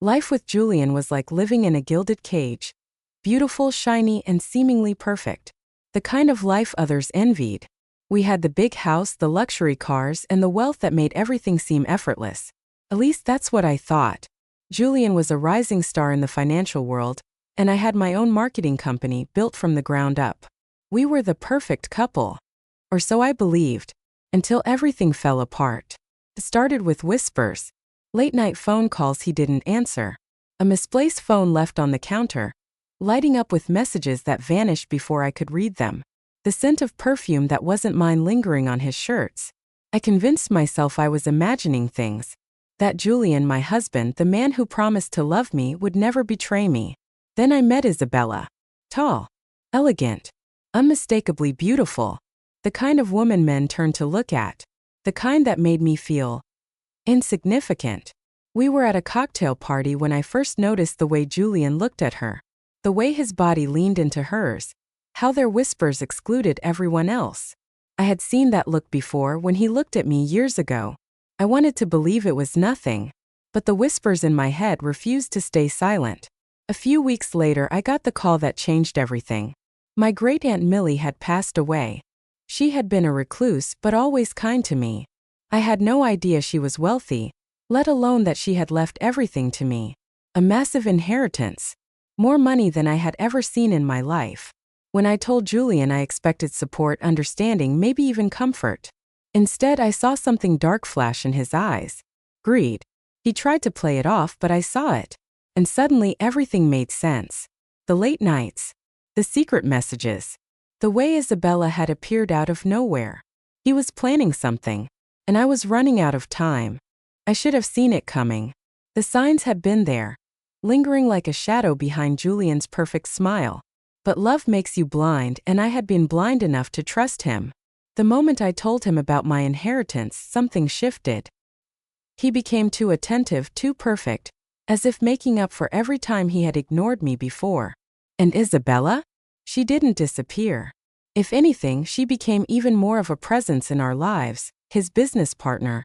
Life with Julian was like living in a gilded cage. Beautiful, shiny, and seemingly perfect. The kind of life others envied. We had the big house, the luxury cars, and the wealth that made everything seem effortless. At least that's what I thought. Julian was a rising star in the financial world, and I had my own marketing company built from the ground up. We were the perfect couple. Or so I believed. Until everything fell apart. It started with whispers. Late-night phone calls he didn't answer. A misplaced phone left on the counter, lighting up with messages that vanished before I could read them. The scent of perfume that wasn't mine lingering on his shirts. I convinced myself I was imagining things. That Julian, my husband, the man who promised to love me, would never betray me. Then I met Isabella. Tall, elegant, unmistakably beautiful. The kind of woman men turn to look at. The kind that made me feel insignificant. We were at a cocktail party when I first noticed the way Julian looked at her. The way his body leaned into hers. How their whispers excluded everyone else. I had seen that look before when he looked at me years ago. I wanted to believe it was nothing. But the whispers in my head refused to stay silent. A few weeks later I got the call that changed everything. My great-aunt Millie had passed away. She had been a recluse but always kind to me. I had no idea she was wealthy, let alone that she had left everything to me. A massive inheritance. More money than I had ever seen in my life. When I told Julian I expected support, understanding, maybe even comfort. Instead, I saw something dark flash in his eyes. Greed. He tried to play it off, but I saw it. And suddenly everything made sense. The late nights. The secret messages. The way Isabella had appeared out of nowhere. He was planning something. And I was running out of time. I should have seen it coming. The signs had been there, lingering like a shadow behind Julian's perfect smile. But love makes you blind, and I had been blind enough to trust him. The moment I told him about my inheritance, something shifted. He became too attentive, too perfect, as if making up for every time he had ignored me before. And Isabella? She didn't disappear. If anything, she became even more of a presence in our lives. His business partner,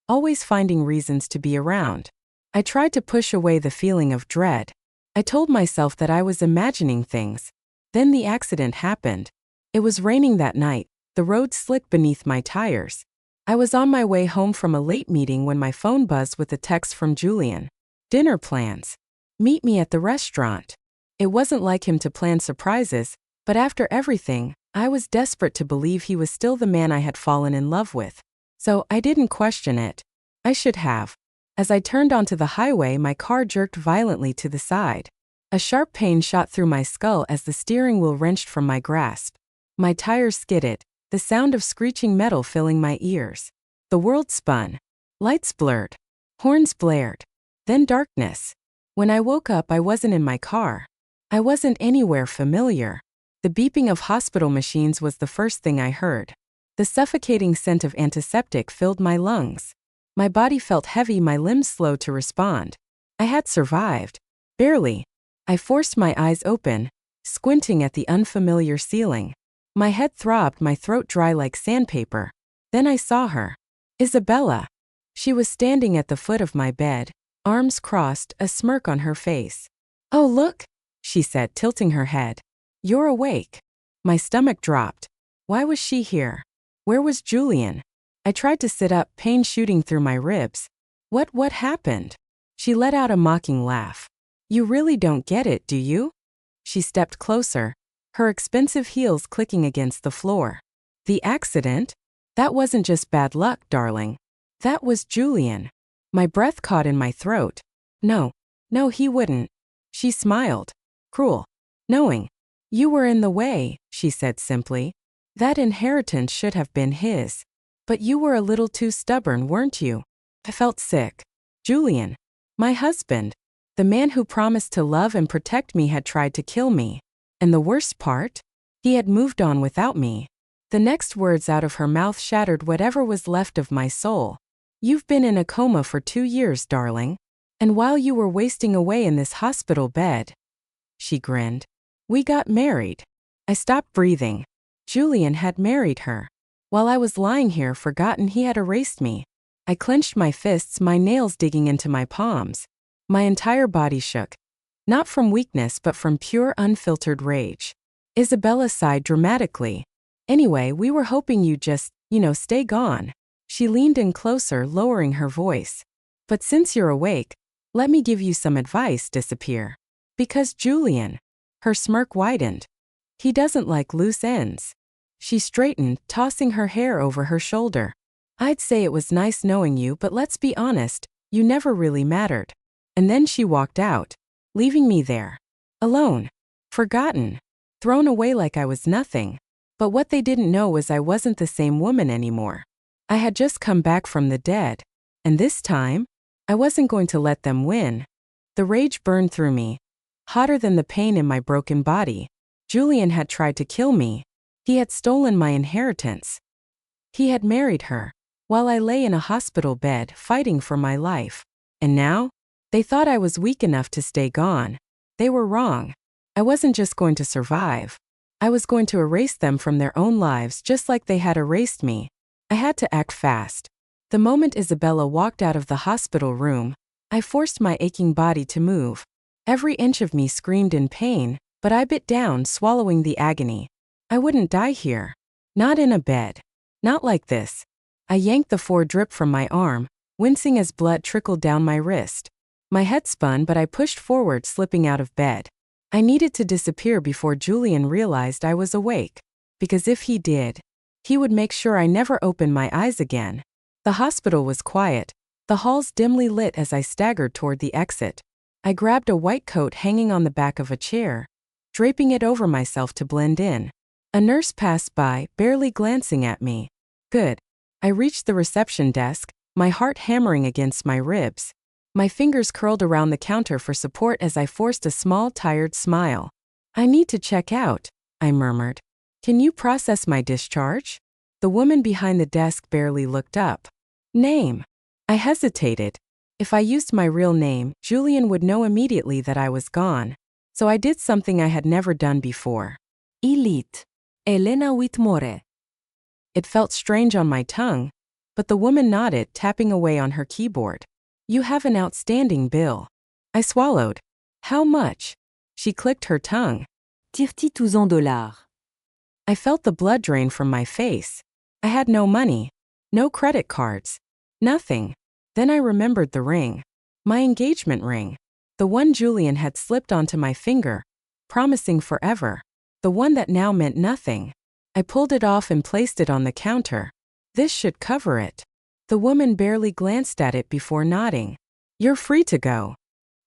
always finding reasons to be around. I tried to push away the feeling of dread. I told myself that I was imagining things. Then the accident happened. It was raining that night, the road slick beneath my tires. I was on my way home from a late meeting when my phone buzzed with a text from Julian. Dinner plans. Meet me at the restaurant. It wasn't like him to plan surprises, but after everything, I was desperate to believe he was still the man I had fallen in love with. So I didn't question it. I should have. As I turned onto the highway, my car jerked violently to the side. A sharp pain shot through my skull as the steering wheel wrenched from my grasp. My tires skidded, the sound of screeching metal filling my ears. The world spun. Lights blurred. Horns blared. Then darkness. When I woke up, I wasn't in my car. I wasn't anywhere familiar. The beeping of hospital machines was the first thing I heard. The suffocating scent of antiseptic filled my lungs. My body felt heavy, my limbs slow to respond. I had survived. Barely. I forced my eyes open, squinting at the unfamiliar ceiling. My head throbbed, my throat dry like sandpaper. Then I saw her. Isabella. She was standing at the foot of my bed, arms crossed, a smirk on her face. "Oh, look," she said, tilting her head. "You're awake." My stomach dropped. Why was she here? Where was Julian? I tried to sit up, pain shooting through my ribs. What happened? She let out a mocking laugh. "You really don't get it, do you?" She stepped closer, her expensive heels clicking against the floor. "The accident? That wasn't just bad luck, darling. That was Julian." My breath caught in my throat. No, he wouldn't." She smiled. Cruel. Knowing. "You were in the way," she said simply. "That inheritance should have been his. But you were a little too stubborn, weren't you?" I felt sick. Julian. My husband. The man who promised to love and protect me had tried to kill me. And the worst part? He had moved on without me. The next words out of her mouth shattered whatever was left of my soul. "You've been in a coma for 2 years, darling. And while you were wasting away in this hospital bed," she grinned, "we got married." I stopped breathing. Julian had married her. While I was lying here forgotten, he had erased me. I clenched my fists, my nails digging into my palms. My entire body shook. Not from weakness but from pure unfiltered rage. Isabella sighed dramatically. Anyway, we were hoping you'd just, stay gone. She leaned in closer, lowering her voice. But since you're awake, let me give you some advice, disappear. Because Julian. Her smirk widened. He doesn't like loose ends. She straightened, tossing her hair over her shoulder. I'd say it was nice knowing you, but let's be honest, you never really mattered. And then she walked out, leaving me there. Alone. Forgotten. Thrown away like I was nothing. But what they didn't know was I wasn't the same woman anymore. I had just come back from the dead. And this time, I wasn't going to let them win. The rage burned through me, hotter than the pain in my broken body. Julian had tried to kill me. He had stolen my inheritance. He had married her, while I lay in a hospital bed fighting for my life. And now, they thought I was weak enough to stay gone. They were wrong. I wasn't just going to survive. I was going to erase them from their own lives just like they had erased me. I had to act fast. The moment Isabella walked out of the hospital room, I forced my aching body to move. Every inch of me screamed in pain, but I bit down, swallowing the agony. I wouldn't die here. Not in a bed. Not like this. I yanked the drip from my arm, wincing as blood trickled down my wrist. My head spun, but I pushed forward, slipping out of bed. I needed to disappear before Julian realized I was awake. Because if he did, he would make sure I never opened my eyes again. The hospital was quiet, the halls dimly lit as I staggered toward the exit. I grabbed a white coat hanging on the back of a chair, draping it over myself to blend in. A nurse passed by, barely glancing at me. Good. I reached the reception desk, my heart hammering against my ribs. My fingers curled around the counter for support as I forced a small, tired smile. I need to check out, I murmured. Can you process my discharge? The woman behind the desk barely looked up. Name. I hesitated. If I used my real name, Julian would know immediately that I was gone. So I did something I had never done before. Elite. Elena Whitmore. It felt strange on my tongue, but the woman nodded, tapping away on her keyboard. You have an outstanding bill. I swallowed. How much? She clicked her tongue. $32. I felt the blood drain from my face. I had no money, no credit cards, nothing. Then I remembered the ring. My engagement ring. The one Julian had slipped onto my finger, promising forever. The one that now meant nothing. I pulled it off and placed it on the counter. This should cover it. The woman barely glanced at it before nodding. You're free to go.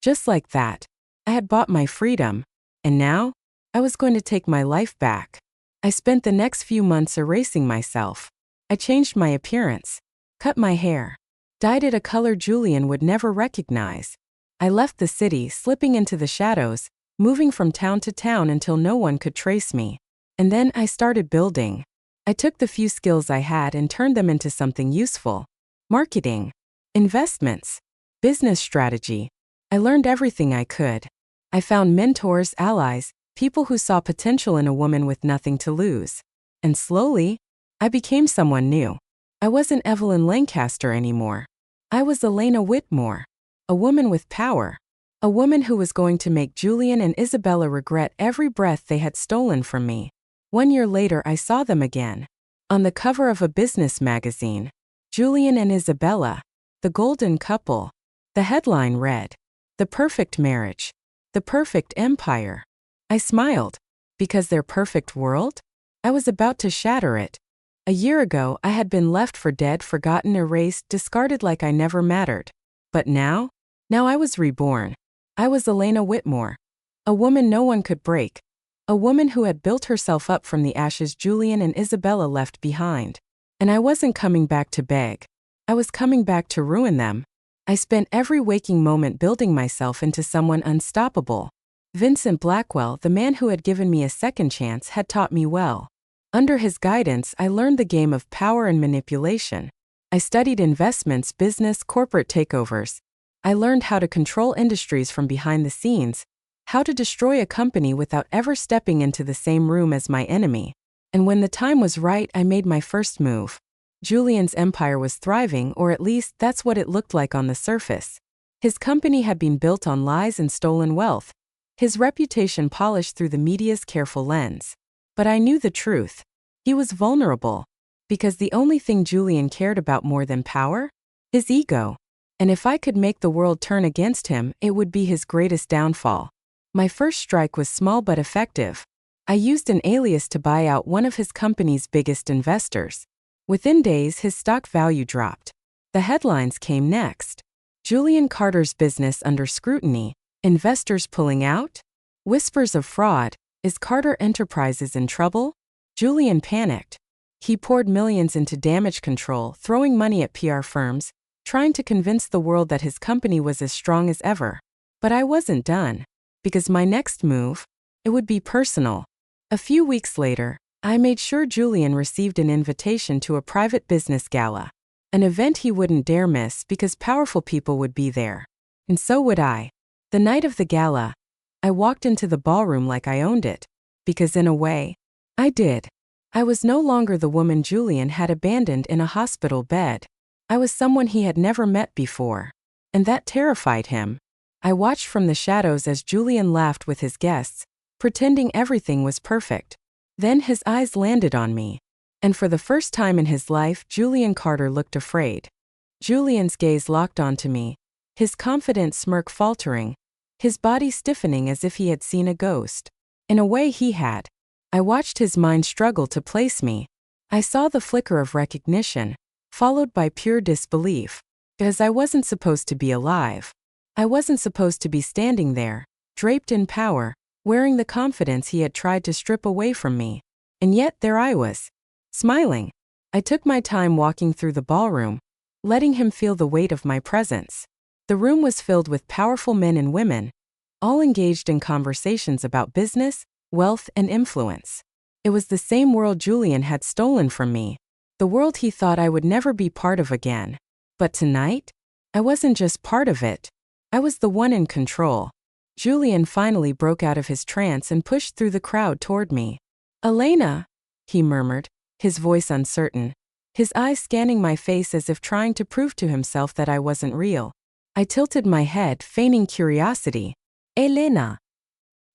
Just like that. I had bought my freedom. And now, I was going to take my life back. I spent the next few months erasing myself. I changed my appearance, cut my hair, dyed it a color Julian would never recognize. I left the city, slipping into the shadows, moving from town to town until no one could trace me. And then I started building. I took the few skills I had and turned them into something useful. Marketing, investments, business strategy. I learned everything I could. I found mentors, allies, people who saw potential in a woman with nothing to lose. And slowly, I became someone new. I wasn't Evelyn Lancaster anymore. I was Elena Whitmore, a woman with power. A woman who was going to make Julian and Isabella regret every breath they had stolen from me. 1 year later, I saw them again. On the cover of a business magazine. Julian and Isabella, the golden couple. The headline read, "The perfect marriage. The perfect empire." I smiled. Because their perfect world? I was about to shatter it. A year ago, I had been left for dead, forgotten, erased, discarded like I never mattered. But now I was reborn. I was Elena Whitmore. A woman no one could break. A woman who had built herself up from the ashes Julian and Isabella left behind. And I wasn't coming back to beg. I was coming back to ruin them. I spent every waking moment building myself into someone unstoppable. Vincent Blackwell, the man who had given me a second chance, had taught me well. Under his guidance, I learned the game of power and manipulation. I studied investments, business, corporate takeovers. I learned how to control industries from behind the scenes, how to destroy a company without ever stepping into the same room as my enemy. And when the time was right, I made my first move. Julian's empire was thriving, or at least that's what it looked like on the surface. His company had been built on lies and stolen wealth, his reputation polished through the media's careful lens. But I knew the truth. He was vulnerable. Because the only thing Julian cared about more than power? His ego. And if I could make the world turn against him, it would be his greatest downfall. My first strike was small but effective. I used an alias to buy out one of his company's biggest investors. Within days, his stock value dropped. The headlines came next. Julian Carter's business under scrutiny. Investors pulling out? Whispers of fraud. Is Carter Enterprises in trouble? Julian panicked. He poured millions into damage control, throwing money at PR firms, trying to convince the world that his company was as strong as ever. But I wasn't done. Because my next move, it would be personal. A few weeks later, I made sure Julian received an invitation to a private business gala. An event he wouldn't dare miss because powerful people would be there. And so would I. The night of the gala, I walked into the ballroom like I owned it. Because in a way, I did. I was no longer the woman Julian had abandoned in a hospital bed. I was someone he had never met before. And that terrified him. I watched from the shadows as Julian laughed with his guests, pretending everything was perfect. Then his eyes landed on me. And for the first time in his life, Julian Carter looked afraid. Julian's gaze locked onto me, his confident smirk faltering, his body stiffening as if he had seen a ghost. In a way he had. I watched his mind struggle to place me. I saw the flicker of recognition, followed by pure disbelief. Because I wasn't supposed to be alive. I wasn't supposed to be standing there, draped in power, wearing the confidence he had tried to strip away from me. And yet there I was, smiling. I took my time walking through the ballroom, letting him feel the weight of my presence. The room was filled with powerful men and women, all engaged in conversations about business, wealth, and influence. It was the same world Julian had stolen from me, the world he thought I would never be part of again. But tonight, I wasn't just part of it. I was the one in control. Julian finally broke out of his trance and pushed through the crowd toward me. "Elena," he murmured, his voice uncertain, his eyes scanning my face as if trying to prove to himself that I wasn't real. I tilted my head, feigning curiosity. "Elena,"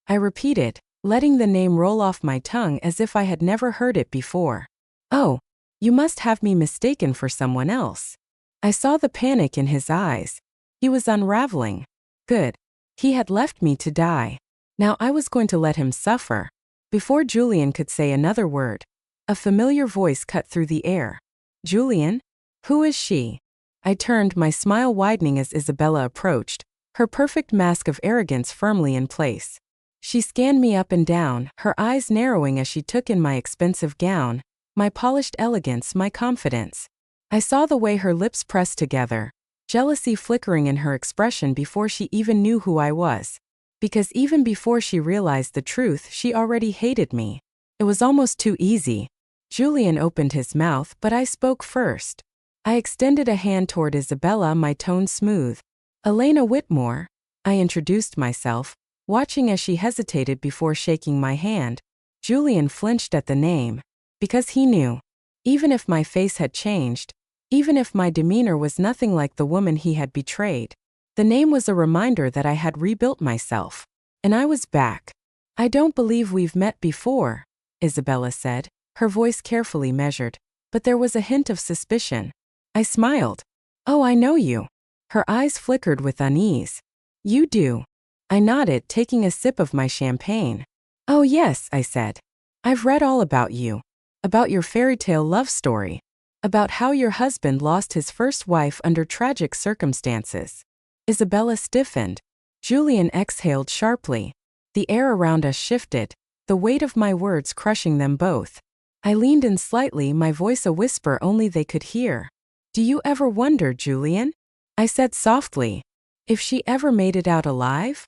I repeated, letting the name roll off my tongue as if I had never heard it before. "Oh, you must have me mistaken for someone else." I saw the panic in his eyes. He was unraveling. Good. He had left me to die. Now I was going to let him suffer. Before Julian could say another word, a familiar voice cut through the air. "Julian? Who is she?" I turned, my smile widening as Isabella approached, her perfect mask of arrogance firmly in place. She scanned me up and down, her eyes narrowing as she took in my expensive gown, my polished elegance, my confidence. I saw the way her lips pressed together, jealousy flickering in her expression before she even knew who I was. Because even before she realized the truth, she already hated me. It was almost too easy. Julian opened his mouth, but I spoke first. I extended a hand toward Isabella, my tone smooth. "Elena Whitmore," I introduced myself, watching as she hesitated before shaking my hand. Julian flinched at the name. Because he knew. Even if my face had changed, even if my demeanor was nothing like the woman he had betrayed, the name was a reminder that I had rebuilt myself. And I was back. "I don't believe we've met before," Isabella said, her voice carefully measured, but there was a hint of suspicion. I smiled. "Oh, I know you." Her eyes flickered with unease. "You do." I nodded, taking a sip of my champagne. "Oh yes," I said. "I've read all about you. About your fairy tale love story. About how your husband lost his first wife under tragic circumstances." Isabella stiffened. Julian exhaled sharply. The air around us shifted, the weight of my words crushing them both. I leaned in slightly, my voice a whisper only they could hear. "Do you ever wonder, Julian?" I said softly. "If she ever made it out alive?"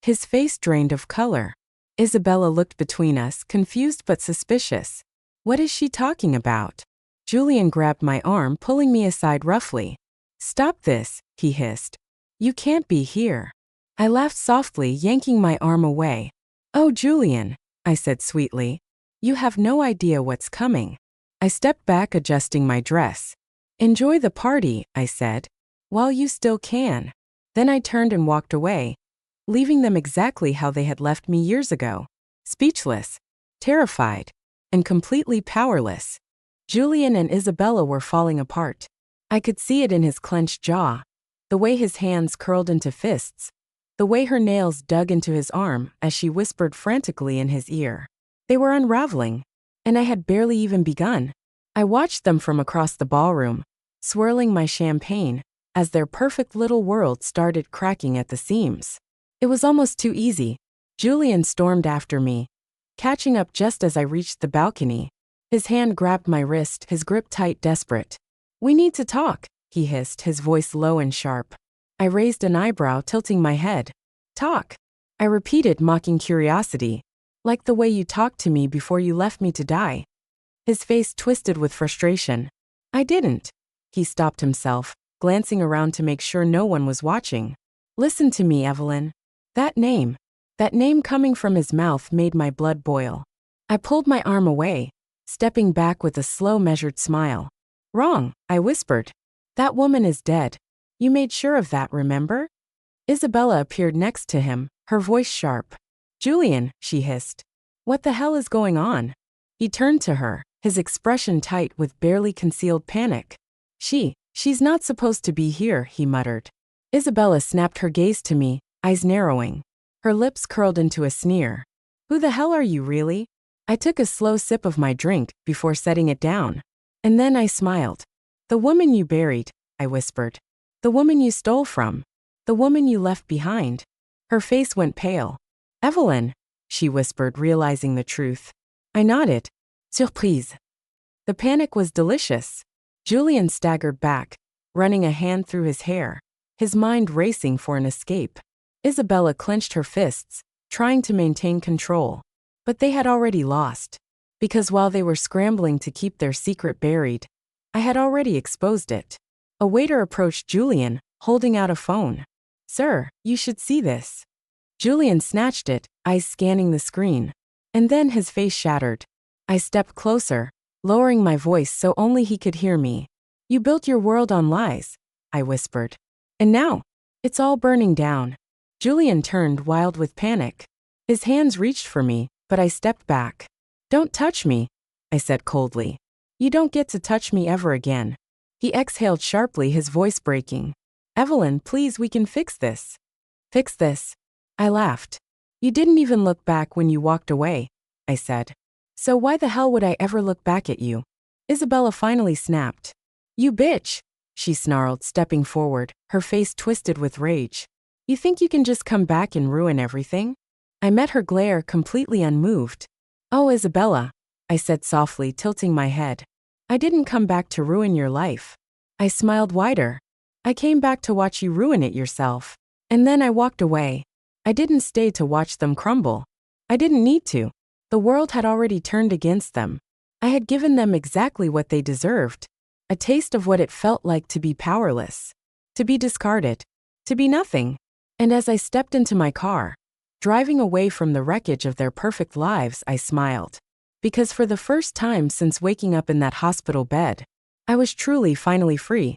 His face drained of color. Isabella looked between us, confused but suspicious. "What is she talking about?" Julian grabbed my arm, pulling me aside roughly. "Stop this," he hissed. "You can't be here." I laughed softly, yanking my arm away. "Oh, Julian," I said sweetly. "You have no idea what's coming." I stepped back, adjusting my dress. "Enjoy the party," I said. "While you still can." Then I turned and walked away, leaving them exactly how they had left me years ago. Speechless, terrified, and completely powerless. Julian and Isabella were falling apart. I could see it in his clenched jaw, the way his hands curled into fists, the way her nails dug into his arm as she whispered frantically in his ear. They were unraveling, and I had barely even begun. I watched them from across the ballroom, swirling my champagne, as their perfect little world started cracking at the seams. It was almost too easy. Julian stormed after me, catching up just as I reached the balcony. His hand grabbed my wrist, his grip tight, desperate. "We need to talk," he hissed, his voice low and sharp. I raised an eyebrow, tilting my head. "Talk," I repeated, mocking curiosity. "Like the way you talked to me before you left me to die." His face twisted with frustration. "I didn't." He stopped himself, glancing around to make sure no one was watching. "Listen to me, Evelyn." That name coming from his mouth made my blood boil. I pulled my arm away, stepping back with a slow, measured smile. "Wrong," I whispered. "That woman is dead. You made sure of that, remember?" Isabella appeared next to him, her voice sharp. "Julian," she hissed. "What the hell is going on?" He turned to her, his expression tight with barely concealed panic. She's not supposed to be here," he muttered. Isabella snapped her gaze to me, eyes narrowing. Her lips curled into a sneer. "Who the hell are you, really?" I took a slow sip of my drink before setting it down. And then I smiled. "The woman you buried," I whispered. "The woman you stole from. The woman you left behind." Her face went pale. "Evelyn," she whispered, realizing the truth. I nodded. "Surprise." The panic was delicious. Julian staggered back, running a hand through his hair, his mind racing for an escape. Isabella clenched her fists, trying to maintain control. But they had already lost. Because while they were scrambling to keep their secret buried, I had already exposed it. A waiter approached Julian, holding out a phone. "Sir, you should see this." Julian snatched it, eyes scanning the screen. And then his face shattered. I stepped closer, lowering my voice so only he could hear me. "You built your world on lies," I whispered. "And now, it's all burning down." Julian turned, wild with panic. His hands reached for me, but I stepped back. "Don't touch me," I said coldly. "You don't get to touch me ever again." He exhaled sharply, his voice breaking. "Evelyn, please, we can fix this." "Fix this?" I laughed. "You didn't even look back when you walked away," I said. "So why the hell would I ever look back at you?" Isabella finally snapped. "You bitch," she snarled, stepping forward, her face twisted with rage. "You think you can just come back and ruin everything?" I met her glare, completely unmoved. "Oh, Isabella," I said softly, tilting my head. "I didn't come back to ruin your life." I smiled wider. "I came back to watch you ruin it yourself." And then I walked away. I didn't stay to watch them crumble. I didn't need to. The world had already turned against them. I had given them exactly what they deserved. A taste of what it felt like to be powerless. To be discarded. To be nothing. And as I stepped into my car, driving away from the wreckage of their perfect lives, I smiled. Because for the first time since waking up in that hospital bed, I was truly finally free.